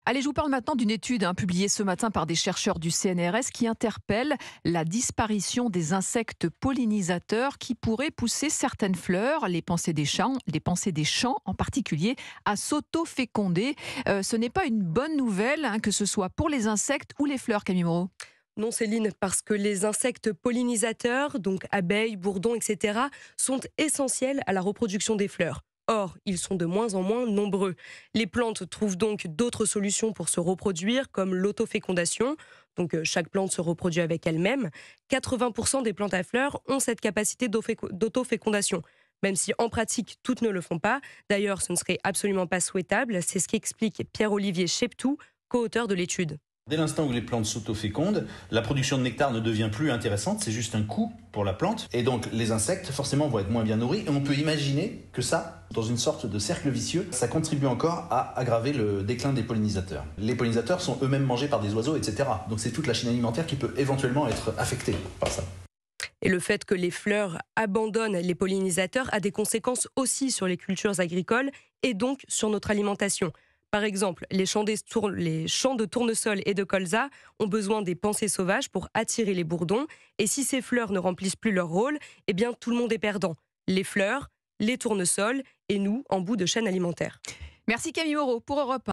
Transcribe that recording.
Allez, je vous parle maintenant d'une étude publiée ce matin par des chercheurs du CNRS qui interpelle la disparition des insectes pollinisateurs qui pourraient pousser certaines fleurs, les pensées des champs en particulier, à s'auto-féconder. Ce n'est pas une bonne nouvelle, que ce soit pour les insectes ou les fleurs, Camille Moreau. Non, Céline, parce que les insectes pollinisateurs, donc abeilles, bourdons, etc., sont essentiels à la reproduction des fleurs. Or, ils sont de moins en moins nombreux. Les plantes trouvent donc d'autres solutions pour se reproduire, comme l'autofécondation. Donc, chaque plante se reproduit avec elle-même. 80% des plantes à fleurs ont cette capacité d'autofécondation. Même si en pratique, toutes ne le font pas. D'ailleurs, ce ne serait absolument pas souhaitable. C'est ce qu'explique Pierre-Olivier Cheptou, co-auteur de l'étude. Dès l'instant où les plantes s'autofécondent, la production de nectar ne devient plus intéressante, c'est juste un coût pour la plante. Et donc les insectes, forcément, vont être moins bien nourris. Et on peut imaginer que ça, dans une sorte de cercle vicieux, ça contribue encore à aggraver le déclin des pollinisateurs. Les pollinisateurs sont eux-mêmes mangés par des oiseaux, etc. Donc c'est toute la chaîne alimentaire qui peut éventuellement être affectée par ça. Et le fait que les fleurs abandonnent les pollinisateurs a des conséquences aussi sur les cultures agricoles et donc sur notre alimentation. Par exemple, les champs de tournesol et de colza ont besoin des pensées sauvages pour attirer les bourdons. Et si ces fleurs ne remplissent plus leur rôle, eh bien tout le monde est perdant. Les fleurs, les tournesols et nous en bout de chaîne alimentaire. Merci Camille Moreau pour Europe 1.